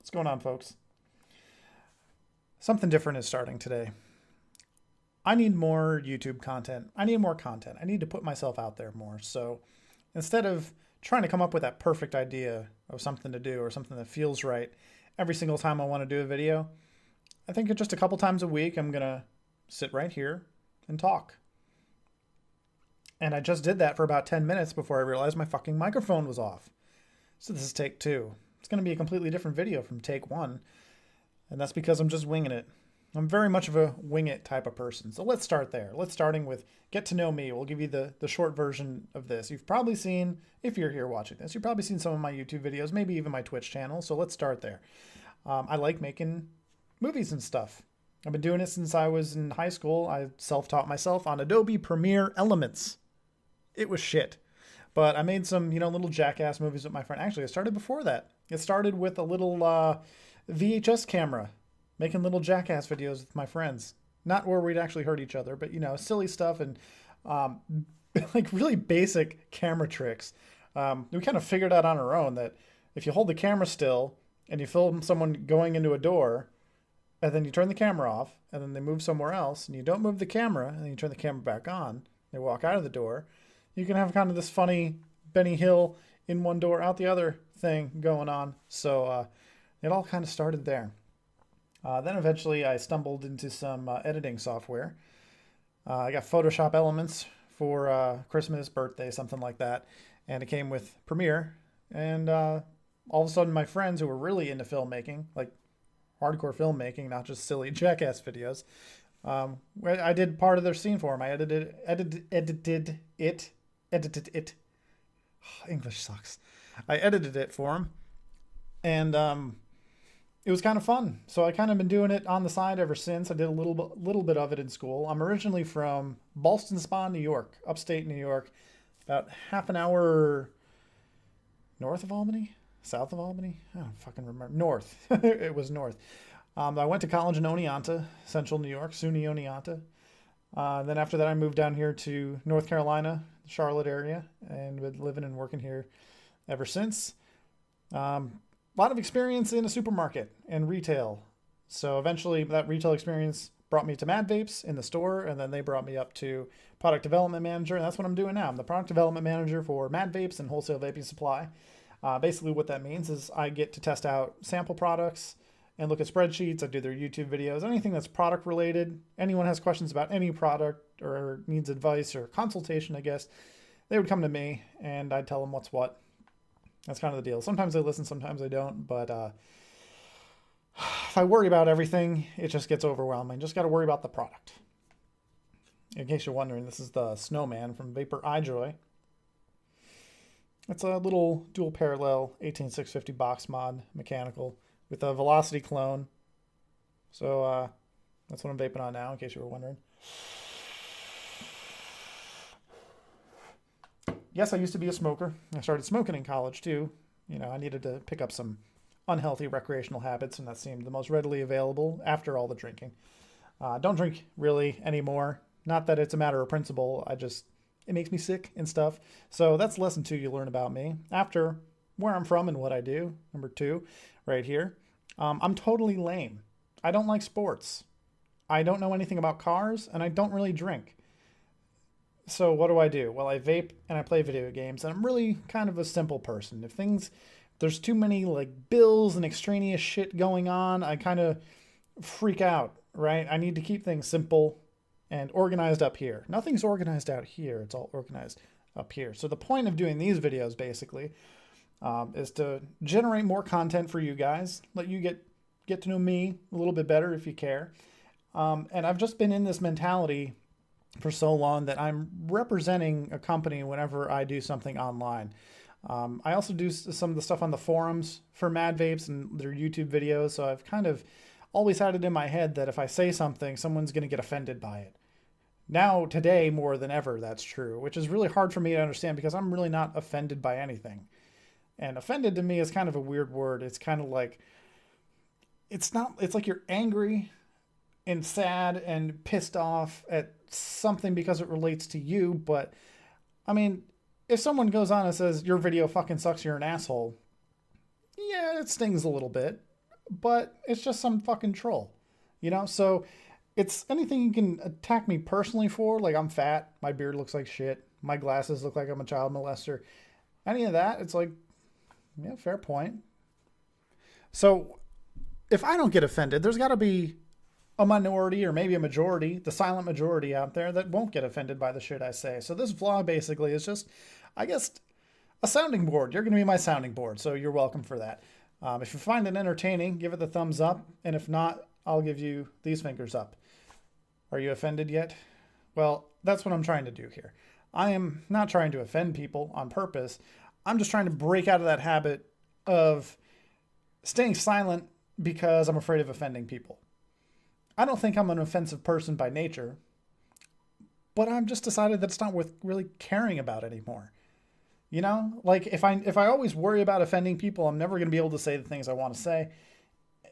What's going on, folks? Something different is starting today. I need more YouTube content. I need more content. I need to put myself out there more. So instead of trying to come up with that perfect idea of something to do or something that feels right every single time I want to do a video, I think just a couple times a week, I'm going to sit right here and talk. And I just did that for about 10 minutes before I realized my fucking microphone was off. So this is take 2. It's going to be a completely different video from take 1. And that's because I'm just winging it. I'm very much of a wing it type of person. So let's start there. Let's starting with get to know me. We'll give you the short version of this. You've probably seen, if you're here watching this, you've probably seen some of my YouTube videos, maybe even my Twitch channel. So let's start there. I like making movies and stuff. I've been doing it since I was in high school. I self-taught myself on Adobe Premiere Elements. It was shit. But I made some, little jackass movies with my friend. Actually, it started before that. It started with a little VHS camera, making little jackass videos with my friends. Not where we'd actually hurt each other, but, silly stuff and like really basic camera tricks. We kind of figured out on our own that if you hold the camera still and you film someone going into a door, and then you turn the camera off, and then they move somewhere else, and you don't move the camera, and then you turn the camera back on, they walk out of the door, you can have kind of this funny Benny Hill in one door, out the other thing going on. So it all kind of started there. Then eventually I stumbled into some editing software. I got Photoshop Elements for Christmas, birthday, something like that. And it came with Premiere. And all of a sudden my friends who were really into filmmaking, like hardcore filmmaking, not just silly jackass videos, I did part of their scene for them. I edited it. English sucks. I edited it for them. And it was kind of fun. So I kind of been doing it on the side ever since. I did a little bit of it in school. I'm originally from Ballston Spa, New York, upstate New York, about half an hour north of Albany, south of Albany. I don't fucking remember. North. It was north. I went to college in Oneonta, central New York, SUNY Oneonta. Then after that, I moved down here to North Carolina, Charlotte area, and been living and working here ever since. A lot of experience in a supermarket and retail. So eventually that retail experience brought me to Mad Vapes in the store, and then they brought me up to product development manager, and that's what I'm doing now. I'm the product development manager for Mad Vapes and wholesale vaping supply. Basically what that means is I get to test out sample products and look at spreadsheets. I do their YouTube videos, anything that's product related. Anyone has questions about any product or needs advice or consultation, I guess, they would come to me and I'd tell them what's what. That's kind of the deal. Sometimes they listen, sometimes they don't. But if I worry about everything, it just gets overwhelming. Just got to worry about the product. In case you're wondering, this is the Snowman from Vapor iJoy. It's a little dual parallel 18650 box mod mechanical with a velocity clone. So that's what I'm vaping on now, in case you were wondering. Yes, I used to be a smoker. I started smoking in college too. I needed to pick up some unhealthy recreational habits, and that seemed the most readily available after all the drinking. Don't drink really anymore. Not that it's a matter of principle. It makes me sick and stuff. So that's lesson 2 you learn about me. After where I'm from and what I do, number 2, right here. I'm totally lame. I don't like sports. I don't know anything about cars, and I don't really drink. So what do? Well, I vape and I play video games, and I'm really kind of a simple person. If there's too many like bills and extraneous shit going on, I kind of freak out, right? I need to keep things simple and organized up here. Nothing's organized out here. It's all organized up here. So the point of doing these videos basically is to generate more content for you guys, let you get to know me a little bit better if you care. And I've just been in this mentality for so long that I'm representing a company whenever I do something online. I also do some of the stuff on the forums for Mad Vapes and their YouTube videos. So I've kind of always had it in my head that if I say something, someone's going to get offended by it. Now, today, more than ever, that's true, which is really hard for me to understand because I'm really not offended by anything. And offended to me is kind of a weird word. It's kind of like, it's like you're angry and sad and pissed off at something because it relates to you. But I mean, if someone goes on and says your video fucking sucks, you're an asshole, yeah, it stings a little bit. but it's just some fucking troll, you know? So it's anything you can attack me personally for, like I'm fat, my beard looks like shit, my glasses look like I'm a child molester. Any of that, it's like, yeah, fair point. So if I don't get offended, there's got to be a minority or maybe a majority, the silent majority out there that won't get offended by the shit I say. So this vlog basically is just, I guess, a sounding board. You're going to be my sounding board, so you're welcome for that. If you find it entertaining, give it the thumbs up. And if not, I'll give you these fingers up. Are you offended yet? Well, that's what I'm trying to do here. I am not trying to offend people on purpose. I'm just trying to break out of that habit of staying silent because I'm afraid of offending people. I don't think I'm an offensive person by nature, but I've just decided that it's not worth really caring about anymore. You know, like if I always worry about offending people, I'm never going to be able to say the things I want to say.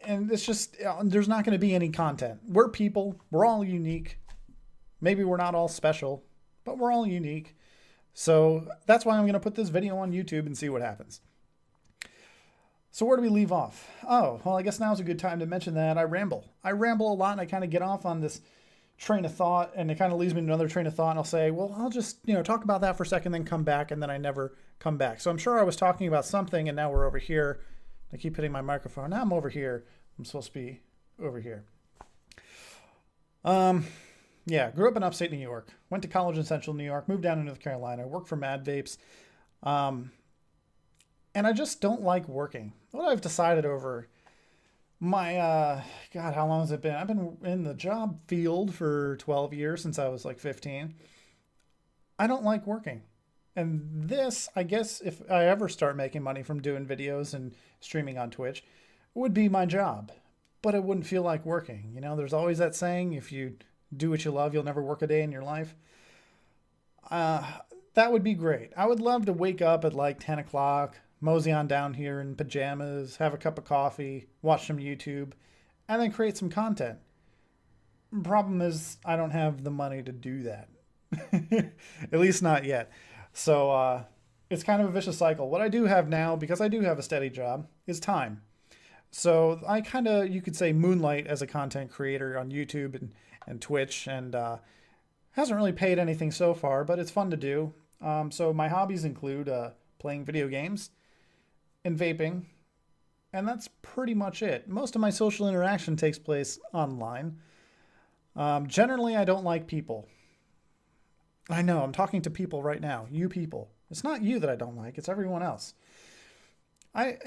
And it's just, there's not going to be any content. We're people. We're all unique. Maybe we're not all special, but we're all unique. So that's why I'm going to put this video on YouTube and see what happens. So where do we leave off? Oh, well, I guess now's a good time to mention that I ramble. I ramble a lot and I kind of get off on this train of thought and it kind of leads me to another train of thought and I'll say, well, I'll just, talk about that for a second, then come back, and then I never come back. So I'm sure I was talking about something and now we're over here. I keep hitting my microphone. Now I'm over here. I'm supposed to be over here. Yeah, grew up in upstate New York. Went to college in central New York. Moved down to North Carolina. Worked for Mad Vapes. And I just don't like working. What I've decided over my, God, how long has it been? I've been in the job field for 12 years since I was like 15. I don't like working. And this, I guess, if I ever start making money from doing videos and streaming on Twitch, would be my job. But it wouldn't feel like working. There's always that saying, if you do what you love, you'll never work a day in your life. That would be great. I would love to wake up at like 10 o'clock, mosey on down here in pajamas, have a cup of coffee, watch some YouTube, and then create some content. Problem is, I don't have the money to do that. At least not yet. So it's kind of a vicious cycle. What I do have now, because I do have a steady job, is time. So I kind of, you could say, moonlight as a content creator on YouTube and Twitch, and hasn't really paid anything so far, but it's fun to do. So my hobbies include playing video games and vaping, and that's pretty much it. Most of my social interaction takes place online. Generally, I don't like people. I know, I'm talking to people right now. You people. It's not you that I don't like, it's everyone else. I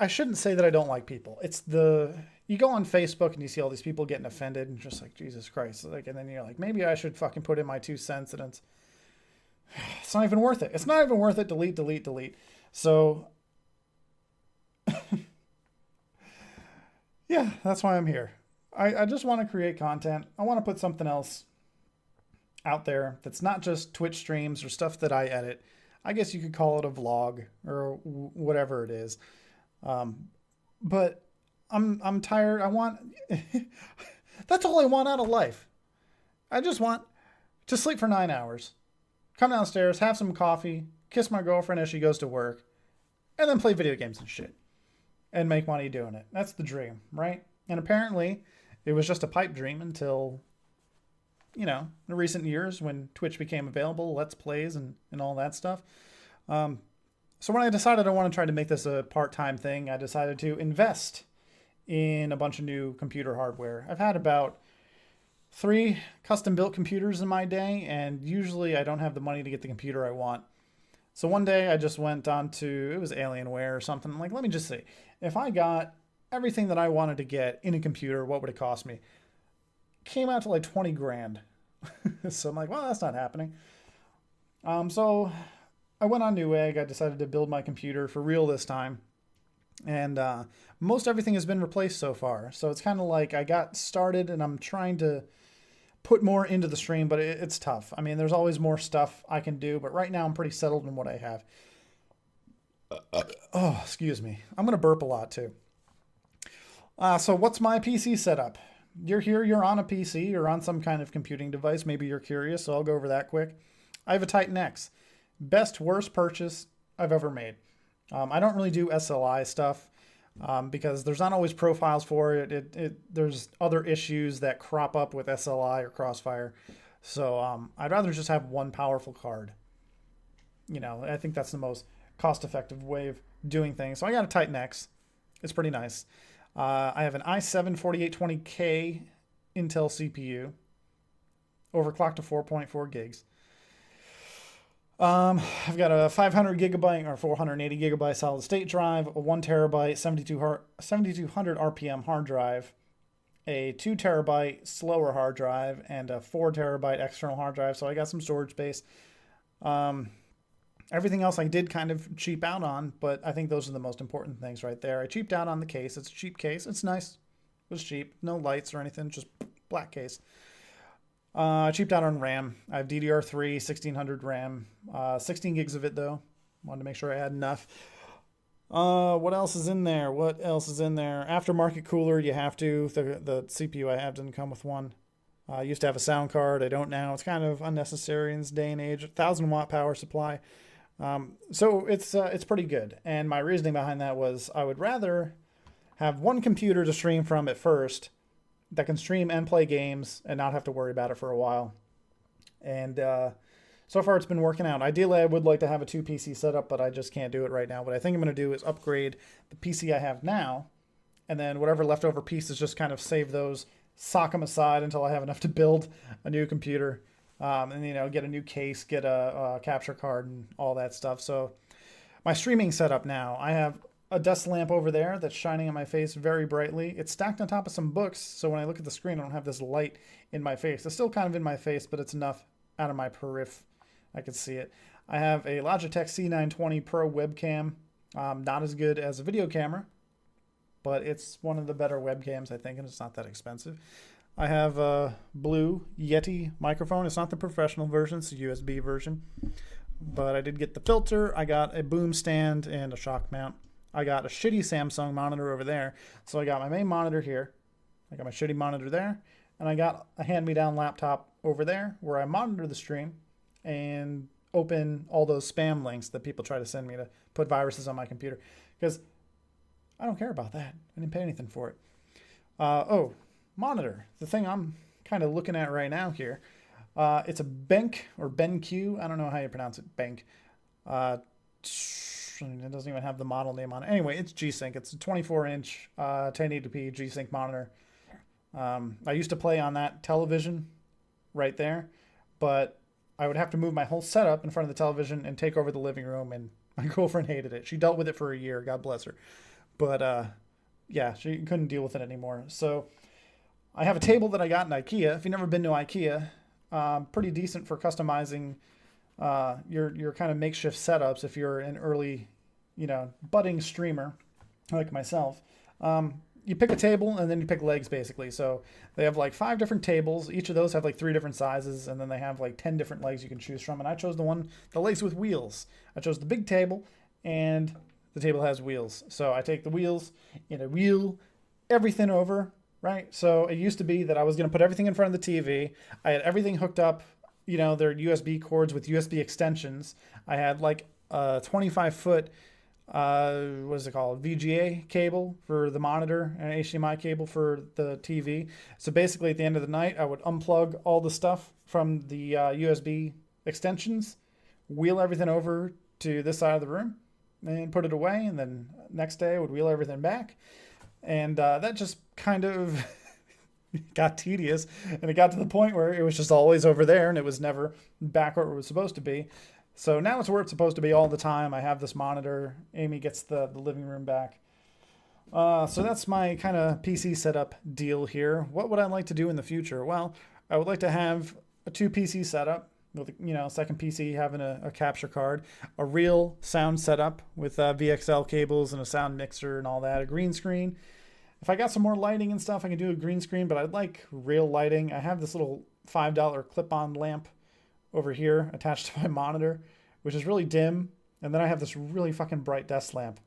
shouldn't say that I don't like people. You go on Facebook and you see all these people getting offended and just like, Jesus Christ. And then you're like, maybe I should fucking put in my 2 cents, and it's not even worth it. It's not even worth it. Delete, delete, delete. So yeah, that's why I'm here. I just want to create content. I want to put something else out there that's not just Twitch streams or stuff that I edit. I guess you could call it a vlog or whatever it is. But I'm tired. I want, that's all I want out of life. I just want to sleep for 9 hours, come downstairs, have some coffee, kiss my girlfriend as she goes to work, and then play video games and shit and make money doing it. That's the dream, right? And apparently it was just a pipe dream until, in recent years when Twitch became available, Let's Plays and all that stuff. So when I decided I want to try to make this a part-time thing, I decided to invest in a bunch of new computer hardware. I've had about 3 custom-built computers in my day, and usually I don't have the money to get the computer I want. So one day I just went on to, it was Alienware or something. I'm like, let me just see. If I got everything that I wanted to get in a computer, what would it cost me? Came out to like 20 grand. So I'm like, well, that's not happening. So I went on Newegg. I decided to build my computer for real this time. And most everything has been replaced so far. So it's kind of like I got started and I'm trying to put more into the stream, but it's tough. I mean, there's always more stuff I can do, but right now I'm pretty settled in what I have. Oh, excuse me. I'm going to burp a lot too. So what's my PC setup? You're here, you're on a PC, you're on some kind of computing device. Maybe you're curious, so I'll go over that quick. I have a Titan X. Best, worst purchase I've ever made. I don't really do SLI stuff. because there's not always profiles for it. There's other issues that crop up with SLI or Crossfire. So I'd rather just have one powerful card. I think that's the most cost-effective way of doing things. So I got a Titan X. It's pretty nice. I have an i7 4820K Intel CPU, overclocked to 4.4 gigs. I've got a 500 gigabyte or 480 gigabyte solid state drive, a 1 terabyte 7200 RPM hard drive, a 2 terabyte slower hard drive, and a 4 terabyte external hard drive. So I got some storage space. Everything else I did kind of cheap out on, but I think those are the most important things right there. I cheaped out on the case. It's a cheap case. It's nice. It was cheap. No lights or anything, just black case. I cheaped out on RAM. I have DDR3, 1600 RAM, 16 gigs of it though. Wanted to make sure I had enough. What else is in there? Aftermarket cooler, you have to. The CPU I have didn't come with one. I used to have a sound card. I don't now. It's kind of unnecessary in this day and age. 1,000 watt power supply. So it's pretty good. And my reasoning behind that was I would rather have one computer to stream from at first that can stream and play games and not have to worry about it for a while. And so far it's been working out. Ideally, I would like to have a 2 PC setup, but I just can't do it right now. What I think I'm going to do is upgrade the PC I have now, and then whatever leftover pieces, just kind of save those, sock them aside until I have enough to build a new computer, and get a new case, get a capture card, and all that stuff. So my streaming setup now, I have a desk lamp over there that's shining in my face very brightly. It's stacked on top of some books, so when I look at the screen, I don't have this light in my face. It's still kind of in my face, but it's enough out of my periph. I can see it. I have a Logitech C920 Pro webcam. Not as good as a video camera, but it's one of the better webcams, I think, and it's not that expensive. I have a Blue Yeti microphone. It's not the professional version, it's a USB version, but I did get the filter. I got a boom stand and a shock mount. I got a shitty Samsung monitor over there. So I got my main monitor here. I got my shitty monitor there. And I got a hand-me-down laptop over there where I monitor the stream and open all those spam links that people try to send me to put viruses on my computer. Because I don't care about that. I didn't pay anything for it. Monitor. The thing I'm kind of looking at right now here. It's a Benq or BenQ. I don't know how you pronounce it. Benq. It doesn't even have the model name on it. Anyway, it's G-Sync. It's a 24-inch 1080p G-Sync monitor. I used to play on that television right there, but I would have to move my whole setup in front of the television and take over the living room, and my girlfriend hated it. She dealt with it for a year, God bless her. But yeah, she couldn't deal with it anymore. So I have a table that I got in IKEA. If you've never been to IKEA, pretty decent for customizing your kind of makeshift setups if you're an early, budding streamer like myself. You pick a table and then you pick legs basically. So they have like 5 different tables. Each of those have like 3 different sizes, and then they have like 10 different legs you can choose from. And I chose the legs with wheels. I chose the big table, and the table has wheels. So I take the wheels and I wheel everything over, right? So it used to be that I was going to put everything in front of the TV. I had everything hooked up, their USB cords with USB extensions. I had like a 25-foot what is it called? VGA cable for the monitor and HDMI cable for the TV. So basically at the end of the night, I would unplug all the stuff from the USB extensions, wheel everything over to this side of the room and put it away. And then next day I would wheel everything back. And that just kind of got tedious, and it got to the point where it was just always over there and it was never back where it was supposed to be. So now it's where it's supposed to be all the time. I have this monitor. Amy gets the living room back. So that's my kind of PC setup deal here. What would I like to do in the future? Well, I would like to have a 2 PC setup with, second PC having a capture card, a real sound setup with VXL cables and a sound mixer and all that, a green screen. If I got some more lighting and stuff, I can do a green screen, but I'd like real lighting. I have this little $5 clip-on lamp over here attached to my monitor, which is really dim. And then I have this really fucking bright desk lamp,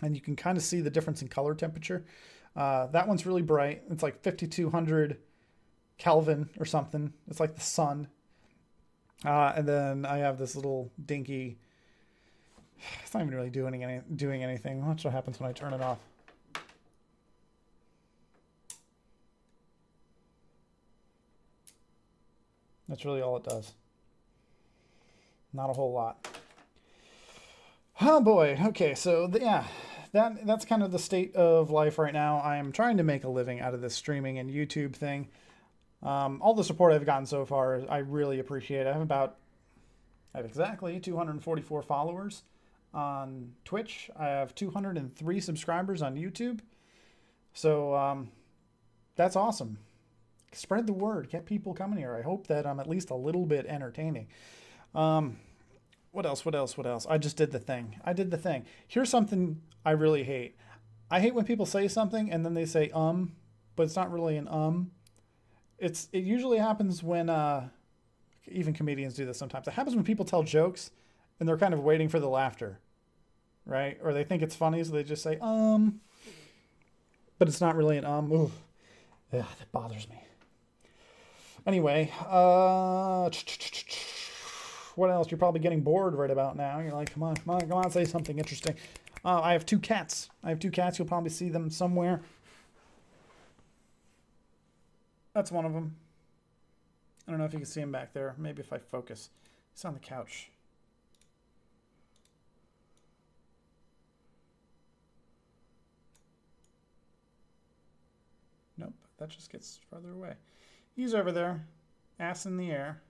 and you can kind of see the difference in color temperature. That one's really bright. It's like 5,200 Kelvin or something. It's like the sun. And then I have this little dinky, it's not even really doing anything. Watch what happens when I turn it off. That's really all it does. Not a whole lot. Oh boy. Okay, so yeah, that's kind of the state of life right now. I am trying to make a living out of this streaming and YouTube thing. All the support I've gotten so far, I really appreciate. I have exactly 244 followers on Twitch. I have 203 subscribers on YouTube. So that's awesome. Spread the word. Get people coming here. I hope that I'm at least a little bit entertaining. What else? I just did the thing. Here's something I really hate. I hate when people say something and then they say but it's not really an It usually happens when even comedians do this sometimes. It happens when people tell jokes and they're kind of waiting for the laughter, right? Or they think it's funny, so they just say but it's not really an Ooh. Yeah, that bothers me. Anyway, what else? You're probably getting bored right about now. You're like, come on, say something interesting. I have 2 cats. You'll probably see them somewhere. That's one of them. I don't know if you can see him back there. Maybe if I focus. He's on the couch. Nope, that just gets farther away. He's over there, ass in the air.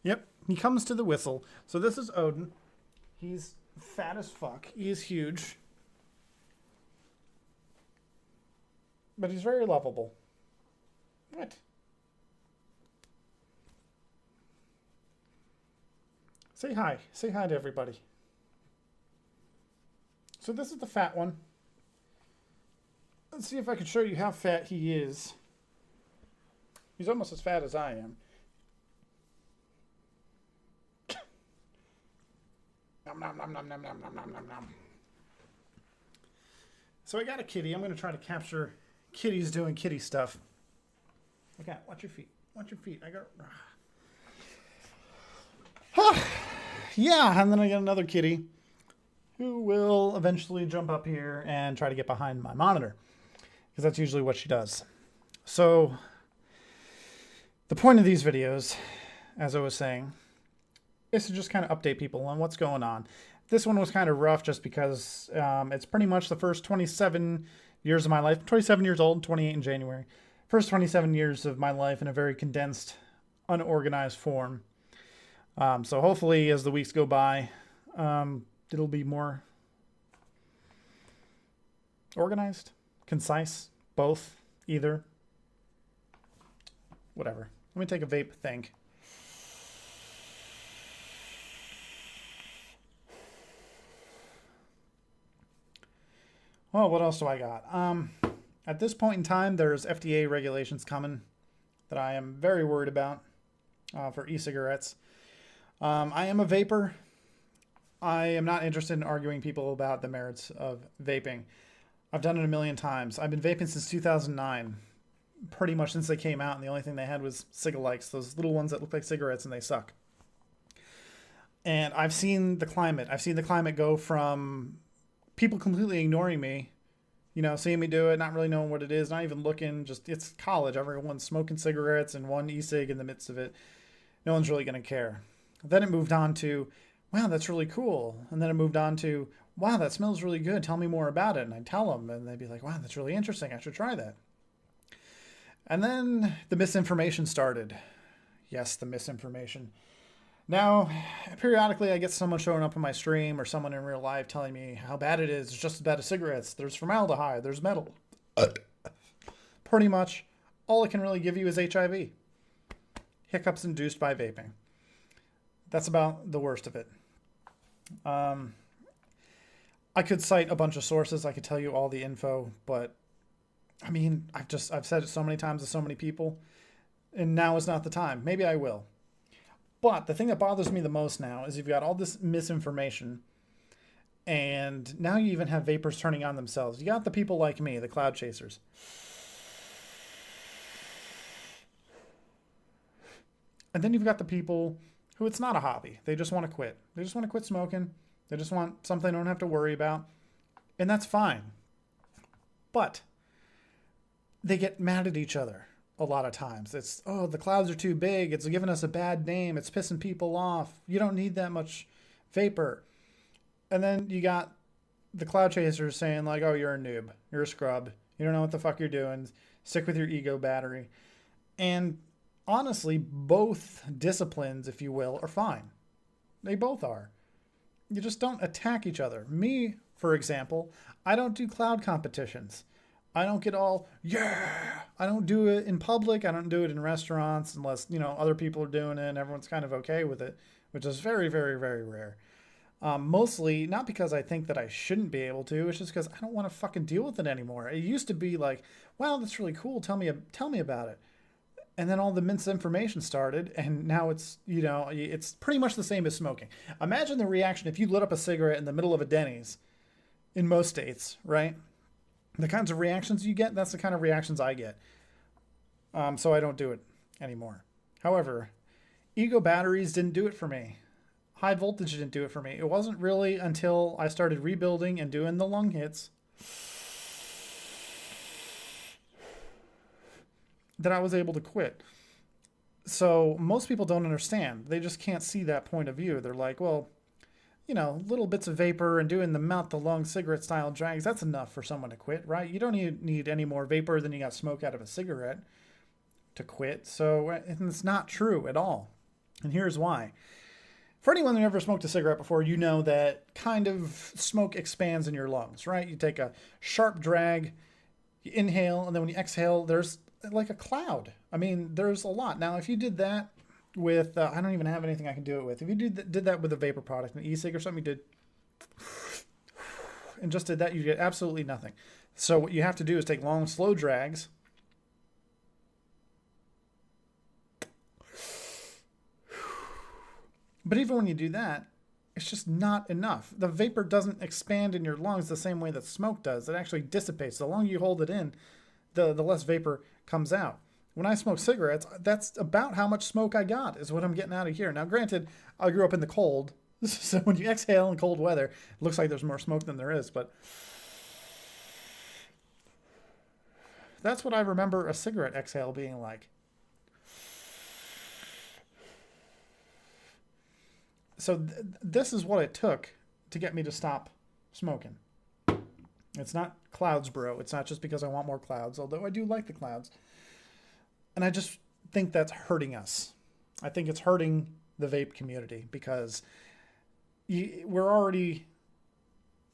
Yep, he comes to the whistle. So this is Odin. He's fat as fuck. He is huge. But he's very lovable. What? Say hi. Say hi to everybody. So this is the fat one. Let's see if I can show you how fat he is. He's almost as fat as I am. Nom, nom, nom, nom, nom, nom, nom, nom, nom. So I got a kitty. I'm going to try to capture kitties doing kitty stuff. Okay, watch your feet. Watch your feet. I got... Yeah, and then I got another kitty who will eventually jump up here and try to get behind my monitor, because that's usually what she does. So the point of these videos, as I was saying, is to just kind of update people on what's going on. This one was kind of rough just because it's pretty much the first 27 years of my life. 27 years old, 28 in January. First 27 years of my life in a very condensed, unorganized form. So hopefully as the weeks go by, it'll be more organized, concise, both, either. Whatever. Let me take a vape think. Well, what else do I got? At this point in time, there's FDA regulations coming that I am very worried about for e-cigarettes. I am a vapor. I am not interested in arguing people about the merits of vaping. I've done it a million times. I've been vaping since 2009, pretty much since they came out, and the only thing they had was cigalikes, those little ones that look like cigarettes and they suck. And I've seen the climate. I've seen the climate go from people completely ignoring me, you know, seeing me do it, not really knowing what it is, not even looking, just, it's college. Everyone's smoking cigarettes and one e-cig in the midst of it. No one's really going to care. Then it moved on to, wow, that's really cool. And then it moved on to, wow, that smells really good. Tell me more about it. And I'd tell them, and they'd be like, wow, that's really interesting. I should try that. And then the misinformation started. Yes, the misinformation. Now, periodically I get someone showing up on my stream or someone in real life telling me how bad it is. It's just as bad as cigarettes. There's formaldehyde. There's metal. Pretty much all it can really give you is HIV. Hiccups induced by vaping. That's about the worst of it. I could cite a bunch of sources. I could tell you all the info, but I mean, I've said it so many times to so many people, and now is not the time. Maybe I will. But the thing that bothers me the most now is you've got all this misinformation, And now you even have vapors turning on themselves. You got the people like me, the cloud chasers. And then you've got the people who it's not a hobby. They just want to quit. They just want to quit smoking. They just want something they don't have to worry about. And that's fine. But they get mad at each other a lot of times. It's, oh, the clouds are too big. It's giving us a bad name. It's pissing people off. You don't need that much vapor. And then you got the cloud chasers saying like, oh, you're a noob. You're a scrub. You don't know what the fuck you're doing. Stick with your ego battery. And honestly, both disciplines, if you will, are fine. They both are. You just don't attack each other. Me, for example, I don't do cloud competitions. I don't get all, yeah. I don't do it in public. I don't do it in restaurants unless, other people are doing it and everyone's kind of okay with it, which is very, very, very rare. Mostly not because I think that I shouldn't be able to. It's just because I don't want to fucking deal with it anymore. It used to be like, wow, that's really cool. Tell me about it. And then all the misinformation started, and now it's pretty much the same as smoking. Imagine the reaction if you lit up a cigarette in the middle of a Denny's in most states, right? The kinds of reactions you get, that's the kind of reactions I get. So I don't do it anymore. However, ego batteries didn't do it for me. High voltage didn't do it for me. It wasn't really until I started rebuilding and doing the lung hits that I was able to quit. So most people don't understand. They just can't see that point of view. They're like, well, little bits of vapor and doing the mouth to lung cigarette style drags, that's enough for someone to quit, right? You don't need any more vapor than you got smoke out of a cigarette to quit. So it's not true at all. And here's why. For anyone who never smoked a cigarette before, you know that kind of smoke expands in your lungs, right? You take a sharp drag, you inhale, and then when you exhale, there's like a cloud. I mean, there's a lot. Now, if you did that with, I don't even have anything I can do it with. If you did that with a vapor product, an e-cig or something, you did, and just did that, you get absolutely nothing. So what you have to do is take long, slow drags. But even when you do that, it's just not enough. The vapor doesn't expand in your lungs the same way that smoke does. It actually dissipates. The longer you hold it in, the less vapor comes out. When I smoke cigarettes, that's about how much smoke I got is what I'm getting out of here. Now, granted, I grew up in the cold, so when you exhale in cold weather, it looks like there's more smoke than there is, but that's what I remember a cigarette exhale being like. So this is what it took to get me to stop smoking. It's not clouds, bro. It's not just because I want more clouds, although I do like the clouds. And I just think that's hurting us. I think it's hurting the vape community because we're already,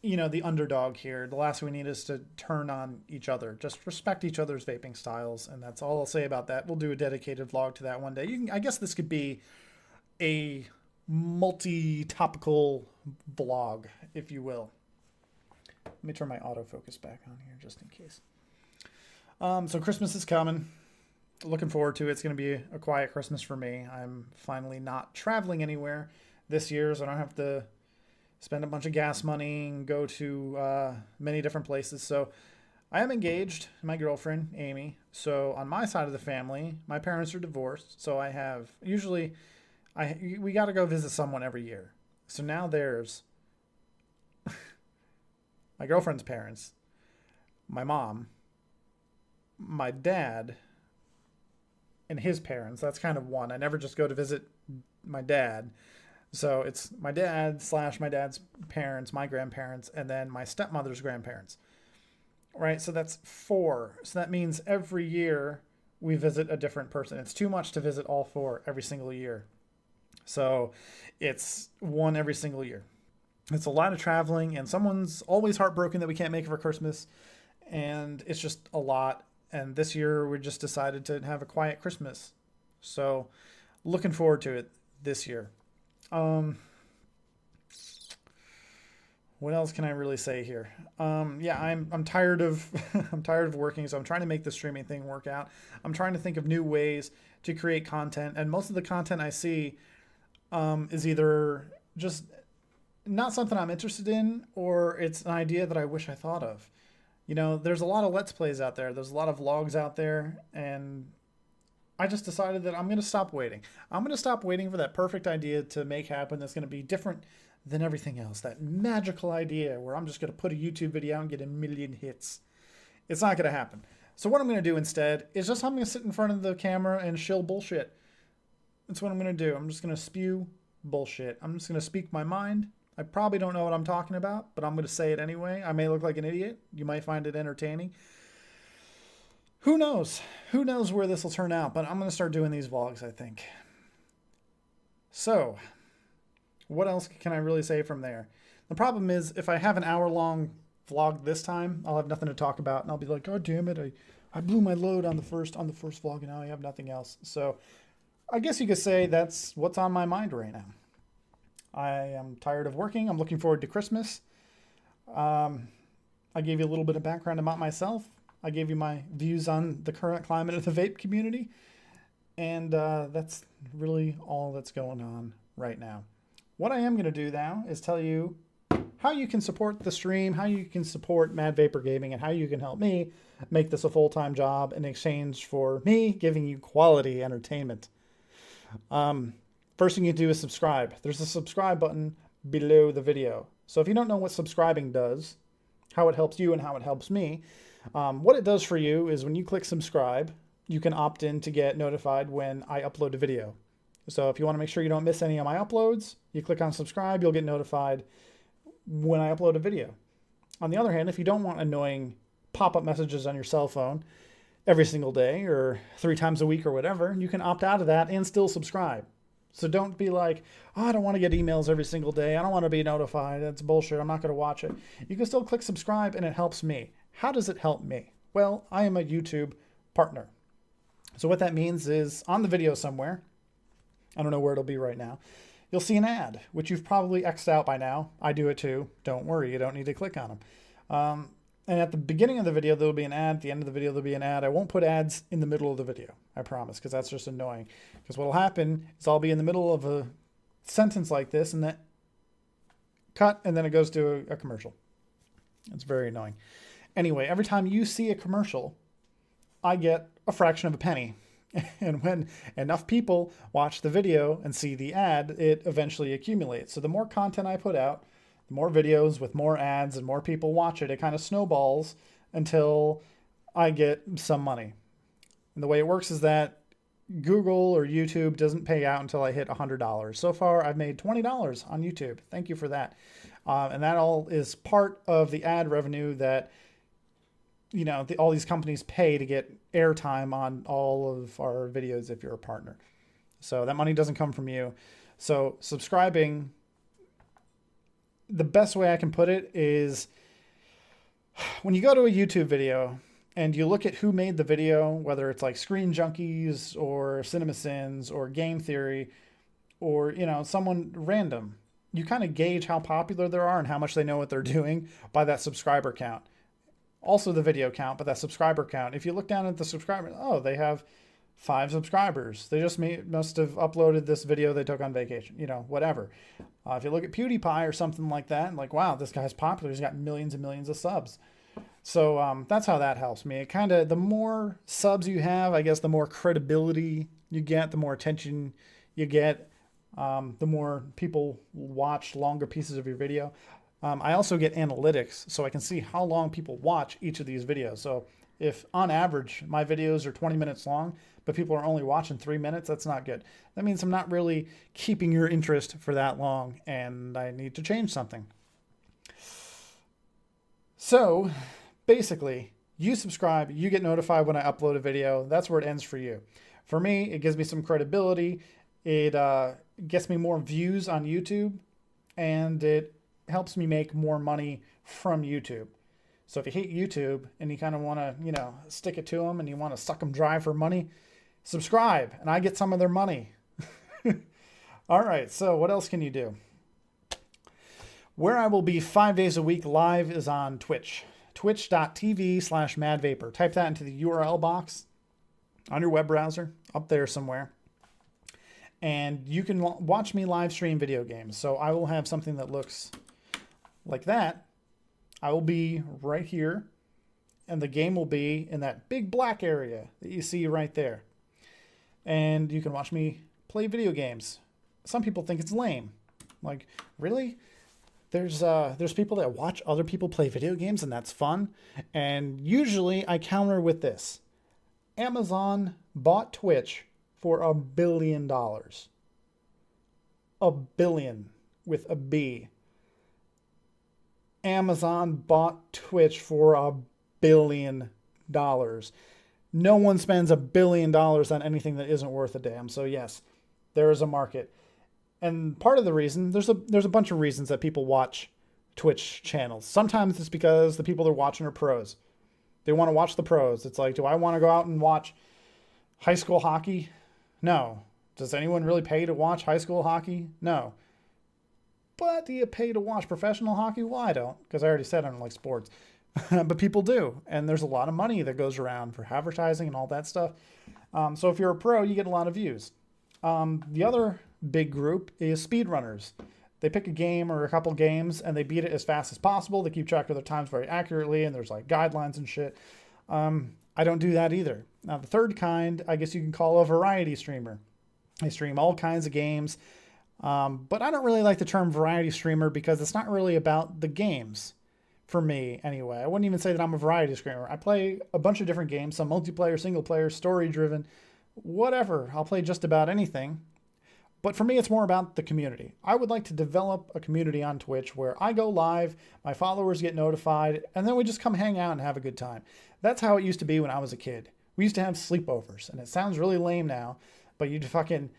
the underdog here. The last thing we need is to turn on each other. Just respect each other's vaping styles. And that's all I'll say about that. We'll do a dedicated vlog to that one day. I guess this could be a multi-topical vlog, if you will. Let me turn my autofocus back on here just in case. So Christmas is coming. Looking forward to it. It's going to be a quiet Christmas for me. I'm finally not traveling anywhere this year, so I don't have to spend a bunch of gas money and go to many different places. So I am engaged to my girlfriend, Amy. So on my side of the family, my parents are divorced. So I have, we got to go visit someone every year. So now there's my girlfriend's parents, my mom, my dad, and his parents. That's kind of one. I never just go to visit my dad. So it's my dad / my dad's parents, my grandparents, and then my stepmother's grandparents. Right? So that's 4. So that means every year we visit a different person. It's too much to visit all 4 every single year. So it's 1 every single year. It's a lot of traveling, and someone's always heartbroken that we can't make it for Christmas. And it's just a lot. And this year we just decided to have a quiet Christmas. So looking forward to it this year. What else can I really say here? Yeah, I'm tired of I'm tired of working, so I'm trying to make the streaming thing work out. I'm trying to think of new ways to create content, and most of the content I see is either just not something I'm interested in, or it's an idea that I wish I thought of. You know, there's a lot of Let's Plays out there. There's a lot of vlogs out there, and I just decided that I'm going to stop waiting. I'm going to stop waiting for that perfect idea to make happen that's going to be different than everything else. That magical idea where I'm just going to put a YouTube video out and get a million hits. It's not going to happen. So what I'm going to do instead is just I'm going to sit in front of the camera and shill bullshit. That's what I'm going to do. I'm just going to spew bullshit. I'm just going to speak my mind. I probably don't know what I'm talking about, but I'm going to say it anyway. I may look like an idiot. You might find it entertaining. Who knows? Who knows where this will turn out, but I'm going to start doing these vlogs, I think. So, what else can I really say from there? The problem is, if I have an hour-long vlog this time, I'll have nothing to talk about, and I'll be like, God damn it, I blew my load on the first vlog, and now I have nothing else. So, I guess you could say that's what's on my mind right now. I am tired of working. I'm looking forward to Christmas. I gave you a little bit of background about myself. I gave you my views on the current climate of the vape community. And that's really all that's going on right now. What I am going to do now is tell you how you can support the stream, how you can support Mad Vapor Gaming, and how you can help me make this a full-time job in exchange for me giving you quality entertainment. First thing you do is subscribe. There's a subscribe button below the video. So if you don't know what subscribing does, how it helps you and how it helps me, what it does for you is when you click subscribe, you can opt in to get notified when I upload a video. So if you want to make sure you don't miss any of my uploads, you click on subscribe, you'll get notified when I upload a video. On the other hand, if you don't want annoying pop-up messages on your cell phone every single day or 3 times a week or whatever, you can opt out of that and still subscribe. So don't be like, oh, I don't want to get emails every single day. I don't want to be notified. That's bullshit. I'm not going to watch it. You can still click subscribe and it helps me. How does it help me? Well, I am a YouTube partner. So what that means is on the video somewhere, I don't know where it'll be right now, you'll see an ad, which you've probably X'd out by now. I do it too. Don't worry. You don't need to click on them. And at the beginning of the video, there'll be an ad. At the end of the video, there'll be an ad. I won't put ads in the middle of the video, I promise, because that's just annoying. Because what will happen is I'll be in the middle of a sentence like this, and that cut, and then it goes to a commercial. It's very annoying. Anyway, every time you see a commercial, I get a fraction of a penny. And when enough people watch the video and see the ad, it eventually accumulates. So the more content I put out, the more videos with more ads and more people watch it, it kind of snowballs until I get some money. And the way it works is that Google or YouTube doesn't pay out until I hit $100. So far, I've made $20 on YouTube. Thank you for that. And that all is part of the ad revenue that, you know, all these companies pay to get airtime on all of our videos if you're a partner. So that money doesn't come from you. So subscribing, the best way I can put it is when you go to a YouTube video and you look at who made the video, whether it's like Screen Junkies or CinemaSins or Game Theory or, you know, someone random, you kind of gauge how popular they are and how much they know what they're doing by that subscriber count. Also the video count, but that subscriber count. If you look down at the subscribers, oh, they have 5 subscribers. They just must have uploaded this video they took on vacation, you know, whatever. If you look at PewDiePie or something like that, like, wow, this guy's popular. He's got millions and millions of subs. So that's how that helps me. It kind of, the more subs you have, I guess, the more credibility you get, the more attention you get, the more people watch longer pieces of your video. I also get analytics, so I can see how long people watch each of these videos. So if on average my videos are 20 minutes long, but people are only watching 3 minutes, that's not good. That means I'm not really keeping your interest for that long, and I need to change something. So basically, you subscribe, you get notified when I upload a video. That's where it ends for you. For me, it gives me some credibility. It gets me more views on YouTube, and it helps me make more money from YouTube. So if you hate YouTube and you kind of want to, you know, stick it to them and you want to suck them dry for money, subscribe and I get some of their money. All right, so what else can you do? Where I will be 5 days a week live is on Twitch. Twitch.tv/madvapor. Type that into the URL box on your web browser, up there somewhere. And you can watch me live stream video games. So I will have something that looks like that. I will be right here, and the game will be in that big black area that you see right there. And you can watch me play video games. Some people think it's lame. Like, really? There's people that watch other people play video games, and that's fun. And usually I counter with this. Amazon bought Twitch for $1 billion. $1 billion with a B. Amazon bought Twitch for $1 billion. No one spends $1 billion on anything that isn't worth a damn. So yes, there is a market. And part of the reason, there's a bunch of reasons that people watch Twitch channels. Sometimes it's because the people they're watching are pros. They want to watch the pros. It's like, do I want to go out and watch high school hockey? No. Does anyone really pay to watch high school hockey? No. But do you pay to watch professional hockey? Well, I don't, because I already said I don't like sports. But people do. And there's a lot of money that goes around for advertising and all that stuff. So if you're a pro, you get a lot of views. The other big group is speedrunners. They pick a game or a couple games and they beat it as fast as possible. They keep track of their times very accurately, and there's like guidelines and shit. I don't do that either. Now, the third kind, I guess you can call a variety streamer. I stream all kinds of games, but I don't really like the term variety streamer because it's not really about the games for me anyway. I wouldn't even say that I'm a variety streamer. I play a bunch of different games, some multiplayer, single player, story driven, whatever. I'll play just about anything. But for me, it's more about the community. I would like to develop a community on Twitch where I go live, my followers get notified, and then we just come hang out and have a good time. That's how it used to be when I was a kid. We used to have sleepovers, and it sounds really lame now, but you'd fucking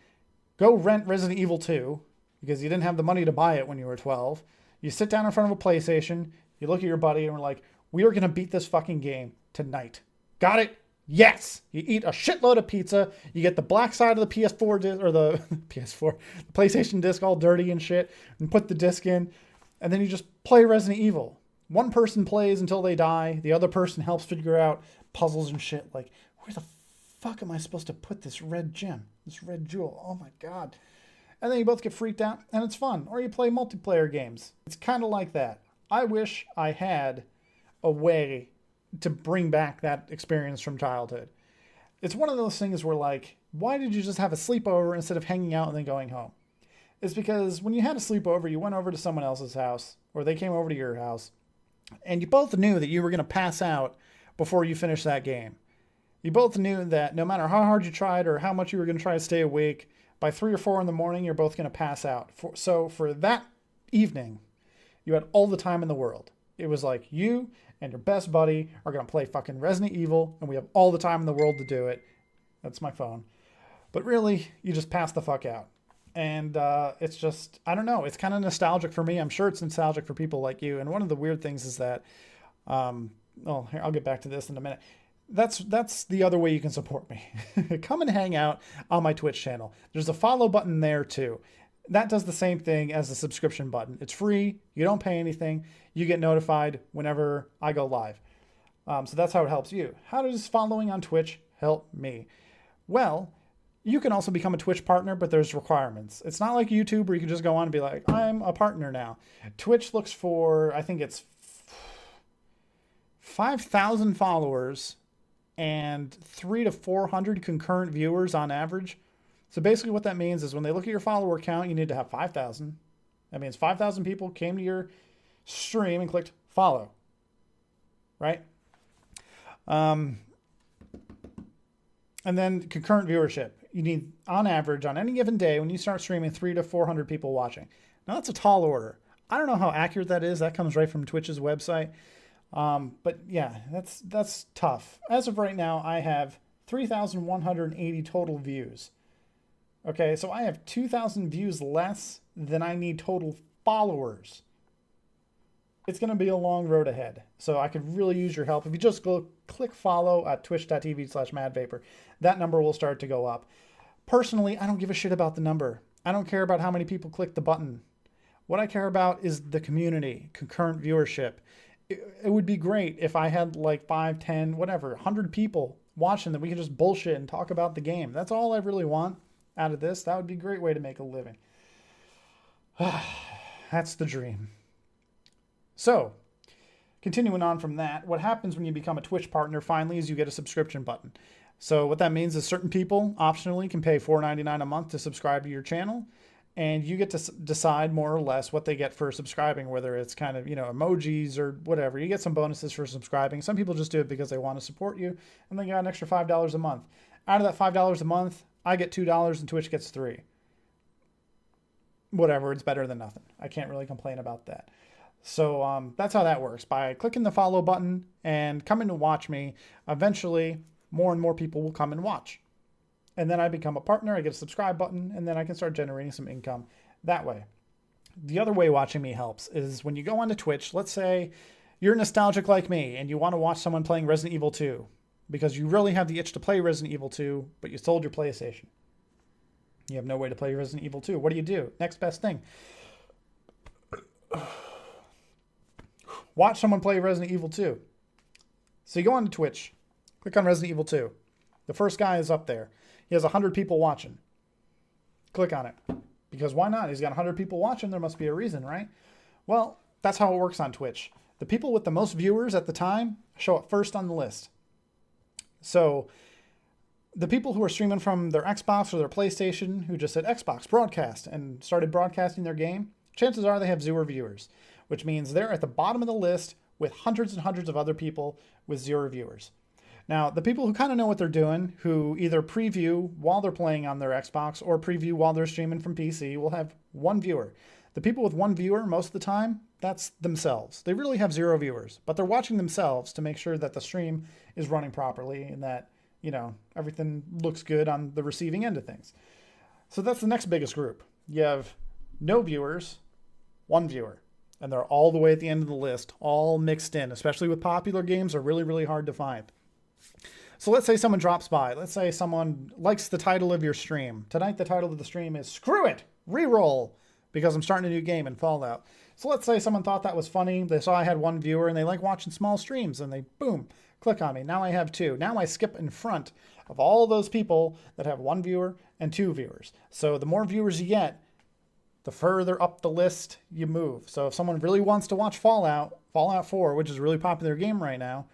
go rent Resident Evil 2 because you didn't have the money to buy it when you were 12. You sit down in front of a PlayStation, you look at your buddy, and we're like, we are going to beat this fucking game tonight. Got it? Yes! You eat a shitload of pizza, you get the black side of the PS4 disc, or the PS4, the PlayStation disc all dirty and shit, and put the disc in, and then you just play Resident Evil. One person plays until they die, the other person helps figure out puzzles and shit, like, where the fuck am I supposed to put this red gem, this red jewel? Oh my god. And then you both get freaked out, and it's fun. Or you play multiplayer games. It's kind of like that. I wish I had a way to bring back that experience from childhood. It's one of those things where, like, why did you just have a sleepover instead of hanging out and then going home? It's because when you had a sleepover, you went over to someone else's house, or they came over to your house, and you both knew that you were going to pass out before you finished that game. You both knew that no matter how hard you tried or how much you were going to try to stay awake, by 3 or 4 in the morning, you're both going to pass out. So for that evening, you had all the time in the world. It was like you and your best buddy are going to play fucking Resident Evil, and we have all the time in the world to do it. That's my phone. But really, you just pass the fuck out. And it's just, I don't know, it's kind of nostalgic for me. I'm sure it's nostalgic for people like you. And one of the weird things is that, here, I'll get back to this in a minute. That's the other way you can support me. Come and hang out on my Twitch channel. There's a follow button there too. That does the same thing as the subscription button. It's free. You don't pay anything. You get notified whenever I go live. So that's how it helps you. How does following on Twitch help me? Well, you can also become a Twitch partner, but there's requirements. It's not like YouTube where you can just go on and be like, I'm a partner now. Twitch looks for, I think it's 5,000 followers and 300 to 400 concurrent viewers on average. So basically what that means is when they look at your follower count, you need to have 5,000. That means 5,000 people came to your stream and clicked follow, right? And then concurrent viewership. You need, on average, on any given day, when you start streaming, 300 to 400 people watching. Now that's a tall order. I don't know how accurate that is. That comes right from Twitch's website. But yeah, that's tough. As of right now, I have 3,180 total views. Okay, so I have 2,000 views less than I need total followers. It's going to be a long road ahead. So I could really use your help. If you just go click follow at twitch.tv/madvapor, that number will start to go up. Personally, I don't give a shit about the number. I don't care about how many people click the button. What I care about is the community, concurrent viewership. It would be great if I had like 5, 10, whatever, 100 people watching that we could just bullshit and talk about the game. That's all I really want. out of this, that would be a great way to make a living. That's the dream. So, continuing on from that, what happens when you become a Twitch partner finally is you get a subscription button. So what that means is certain people optionally can pay $4.99 a month to subscribe to your channel, and you get to decide more or less what they get for subscribing, whether it's kind of, emojis or whatever. You get some bonuses for subscribing. Some people just do it because they want to support you, and they got an extra $5 a month. Out of that $5 a month, I get $2 and Twitch gets $3. Whatever, it's better than nothing. I can't really complain about that. So that's how that works. By clicking the follow button and coming to watch me, eventually more and more people will come and watch. And then I become a partner, I get a subscribe button, and then I can start generating some income that way. The other way watching me helps is when you go onto Twitch, let's say you're nostalgic like me and you want to watch someone playing Resident Evil 2 because you really have the itch to play Resident Evil 2, but you sold your PlayStation. You have no way to play Resident Evil 2. What do? Next best thing. Watch someone play Resident Evil 2. So you go onto Twitch, click on Resident Evil 2. The first guy is up there. He has 100 people watching. Click on it. Because why not? He's got 100 people watching. There must be a reason, right? Well, that's how it works on Twitch. The people with the most viewers at the time show up first on the list. So the people who are streaming from their Xbox or their PlayStation, who just said Xbox broadcast and started broadcasting their game, chances are they have 0 viewers, which means they're at the bottom of the list with hundreds and hundreds of other people with 0 viewers. Now, the people who kind of know what they're doing, who either preview while they're playing on their Xbox or preview while they're streaming from PC, will have 1 viewer. The people with 1 viewer, most of the time, that's themselves. They really have 0 viewers, but they're watching themselves to make sure that the stream is running properly and that, everything looks good on the receiving end of things. So that's the next biggest group. You have no viewers, 1 viewer, and they're all the way at the end of the list, all mixed in, especially with popular games are really, really hard to find. So let's say someone drops by. Let's say someone likes the title of your stream. Tonight, the title of the stream is Screw It, Reroll, because I'm starting a new game in Fallout. So let's say someone thought that was funny. They saw I had 1 viewer and they like watching small streams and they, boom, click on me. Now I have 2. Now I skip in front of all those people that have 1 viewer and 2 viewers. So the more viewers you get, the further up the list you move. So if someone really wants to watch Fallout 4, which is a really popular game right now,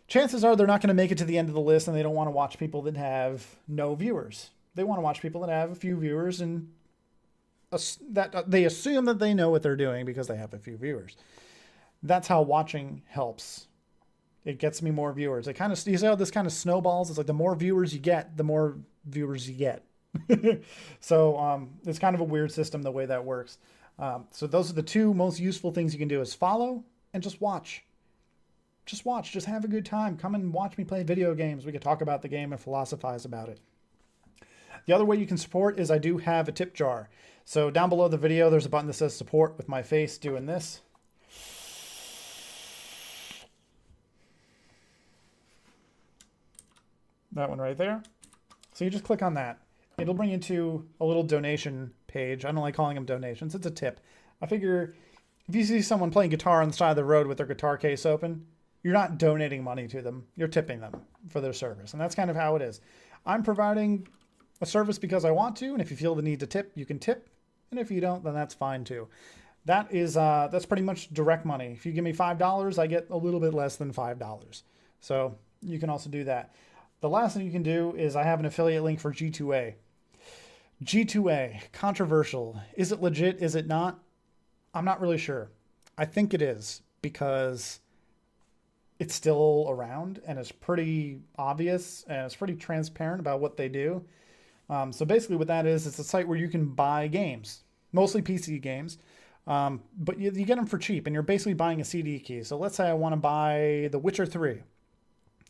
chances are they're not going to make it to the end of the list, and they don't want to watch people that have no viewers. They want to watch people that have a few viewers, and that they assume that they know what they're doing because they have a few viewers. That's how watching helps. It gets me more viewers. It kind of, you see how this kind of snowballs? It's like the more viewers you get, the more viewers you get. So it's kind of a weird system the way that works. So those are the 2 most useful things you can do is follow and just watch. Just watch. Just have a good time. Come and watch me play video games. We could talk about the game and philosophize about it. The other way you can support is I do have a tip jar. So down below the video, there's a button that says support with my face doing this. That one right there. So you just click on that. It'll bring you to a little donation page. I don't like calling them donations. It's a tip. I figure if you see someone playing guitar on the side of the road with their guitar case open, you're not donating money to them. You're tipping them for their service. And that's kind of how it is. I'm providing a service because I want to. And if you feel the need to tip, you can tip. And if you don't, then that's fine too. That is, that's pretty much direct money. If you give me $5, I get a little bit less than $5. So you can also do that. The last thing you can do is I have an affiliate link for G2A. G2A, controversial. Is it legit? Is it not? I'm not really sure. I think it is because it's still around and it's pretty obvious and it's pretty transparent about what they do. So basically what that is, it's a site where you can buy games, mostly PC games, but you get them for cheap and you're basically buying a CD key. So let's say I want to buy The Witcher 3.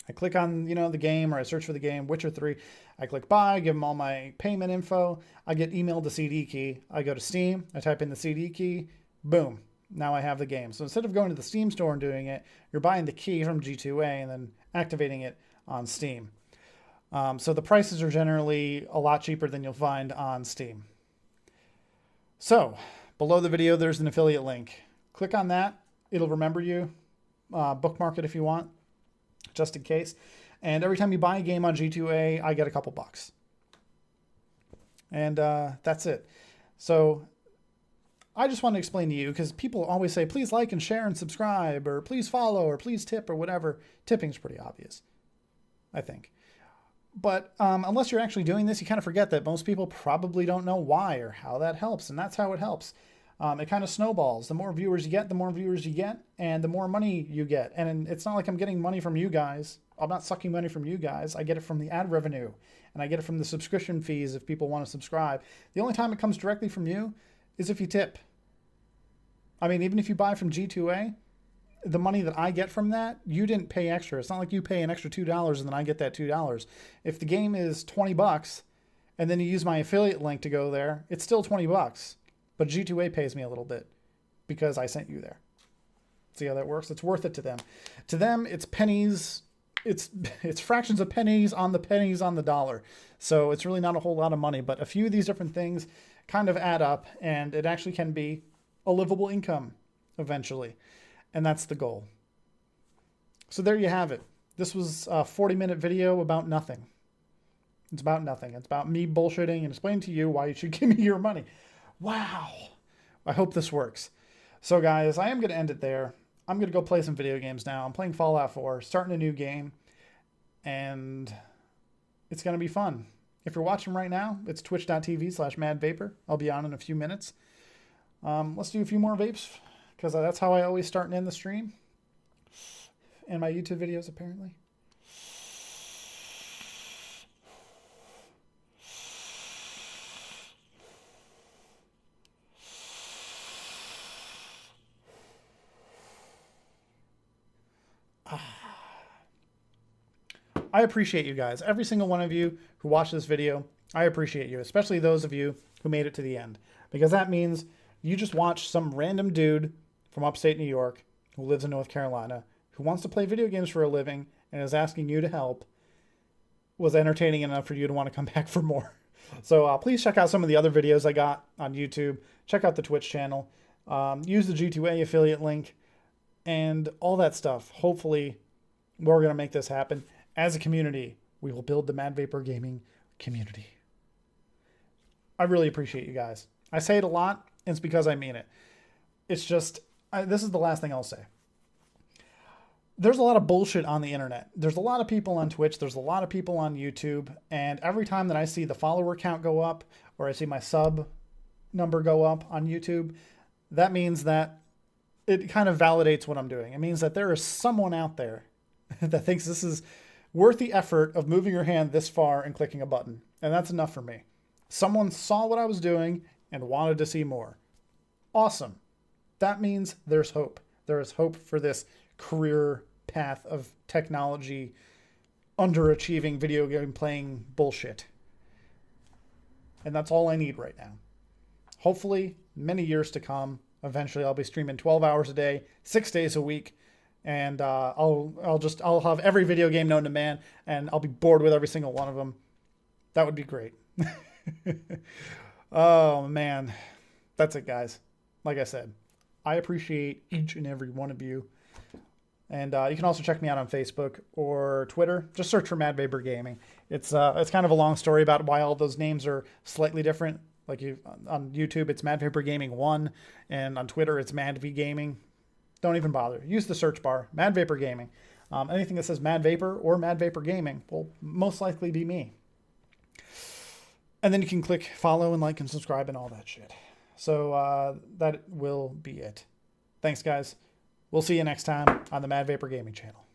I click on, the game, or I search for the game, Witcher 3. I click buy, give them all my payment info. I get emailed the CD key. I go to Steam. I type in the CD key. Boom. Now I have the game. So instead of going to the Steam store and doing it, you're buying the key from G2A and then activating it on Steam. So the prices are generally a lot cheaper than you'll find on Steam. So below the video, there's an affiliate link. Click on that. It'll remember you. Bookmark it if you want, just in case. And every time you buy a game on G2A, I get a couple bucks. And that's it. So I just want to explain to you, because people always say, please like and share and subscribe, or please follow, or please tip, or whatever. Tipping's pretty obvious, I think. But unless you're actually doing this, you kind of forget that most people probably don't know why or how that helps. And that's how it helps. It kind of snowballs. The more viewers you get, the more viewers you get, and the more money you get. And it's not like I'm getting money from you guys. I'm not sucking money from you guys. I get it from the ad revenue, and I get it from the subscription fees if people want to subscribe. The only time it comes directly from you is if you tip. I mean, even if you buy from G2A, the money that I get from that, you didn't pay extra. It's not like you pay an extra $2 and then I get that $2. If the game is $20 and then you use my affiliate link to go there, it's still $20. But G2A pays me a little bit because I sent you there. See how that works? It's worth it to them. To them, it's pennies. It's fractions of pennies on the dollar. So it's really not a whole lot of money, but a few of these different things kind of add up, and it actually can be a livable income eventually. And that's the goal. So there you have it. This was a 40-minute video about nothing. It's about nothing. It's about me bullshitting and explaining to you why you should give me your money. Wow. I hope this works. So guys, I am going to end it there. I'm going to go play some video games now. I'm playing Fallout 4, starting a new game, and it's going to be fun. If you're watching right now, it's twitch.tv/madvapor. I'll be on in a few minutes. Let's do a few more vapes, because that's how I always start and end the stream. And my YouTube videos, apparently. I appreciate you guys. Every single one of you who watched this video, I appreciate you, especially those of you who made it to the end. Because that means you just watched some random dude from upstate New York who lives in North Carolina, who wants to play video games for a living and is asking you to help, was entertaining enough for you to want to come back for more. So please check out some of the other videos I got on YouTube. Check out the Twitch channel. Use the G2A affiliate link and all that stuff. Hopefully, we're going to make this happen. As a community, we will build the Mad Vapor Gaming community. I really appreciate you guys. I say it a lot, and it's because I mean it. It's just, this is the last thing I'll say. There's a lot of bullshit on the internet. There's a lot of people on Twitch. There's a lot of people on YouTube. And every time that I see the follower count go up, or I see my sub number go up on YouTube, that means that it kind of validates what I'm doing. It means that there is someone out there that thinks this is worth the effort of moving your hand this far and clicking a button. And that's enough for me. Someone saw what I was doing and wanted to see more. Awesome. That means there's hope. There is hope for this career path of technology, underachieving video game playing bullshit. And that's all I need right now. Hopefully, many years to come. Eventually, I'll be streaming 12 hours a day, 6 days a week. And I'll have every video game known to man, and I'll be bored with every single one of them. That would be great. Oh man, that's it, guys. Like I said, I appreciate each and every one of you. And you can also check me out on Facebook or Twitter. Just search for Mad Vapor Gaming. It's kind of a long story about why all those names are slightly different. Like on YouTube, it's Mad Vapor Gaming 1, and on Twitter, it's Mad V Gaming. Don't even bother. Use the search bar, Mad Vapor Gaming. Anything that says Mad Vapor or Mad Vapor Gaming will most likely be me. And then you can click follow and like and subscribe and all that shit. So that will be it. Thanks, guys. We'll see you next time on the Mad Vapor Gaming channel.